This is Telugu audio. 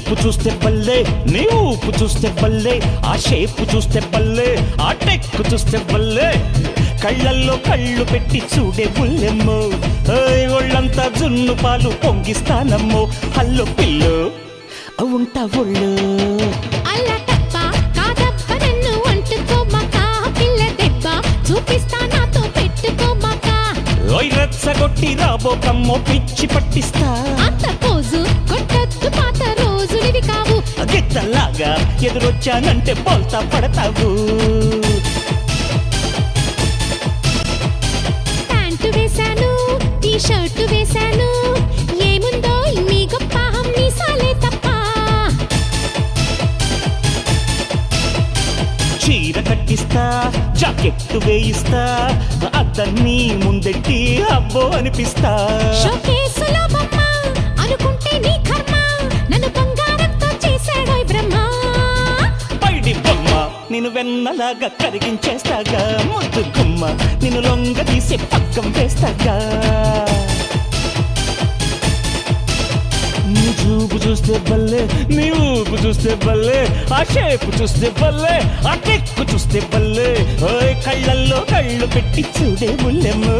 చూపు చూస్తే బల్లే, నీ ఊపు చూస్తే బల్లే, ఆ షేపు చూస్తే బల్లే, ఆ టెక్కు చూస్తే బల్లే, కళ్ళల్లో కళ్ళు పెట్టి చూడే బుల్లెమ్మో, ఒళ్ళంతా జున్ను పాలు పొంగిస్తానమ్మో, హల్లో పిల్లు ఉంటా ఒళ్ళు అల్లా తప్ప కాదప్ప నన్ను అంటుకోమాక, పిల్ల దెబ్బ చూపిస్తా నాతో పెట్టుకోమాక, ఓయ్ రెచ్చగొట్టి రాబోకమ్మో పిచ్చి పట్టిస్తా, అంత పోజు కొట్టద్దు పాత రోజులివి కావు, గిట్టలాగా ఎదురొచ్చానంటే బోల్తా పడతావు. ప్యాంటు వేశాను టీ షర్టు వేశాను, ఏముందో మీ గొప్ప మీసాలే తప్ప, చీర కట్టిస్తా జాకెట్టు వేయిస్తా, అద్దన్నీ ముందెట్టి అబ్బో అనిపిస్తా, షోకేసులో బొమ్మ అనుకుంటే నీ కర్మ, నన్ను బంగారంతో చేశాడోయ్ బ్రహ్మ, పైడి బొమ్మ నిన్ను వెన్నలాగా కరిగించేస్తాగా, ముద్దు గుమ్మ నిన్ను లొంగ తీసి పక్కం వేస్తాగా, నీ చూపు చూస్తే బల్లే, నీ ఊపు చూస్తే బల్లే, ఆ షేపు చూస్తే బల్లే, ఆ టెక్కు చూస్తే బల్లే, ఓయ్ కళ్ళల్లో కళ్ళు పెట్టి చూడే బుల్లెమ్మో.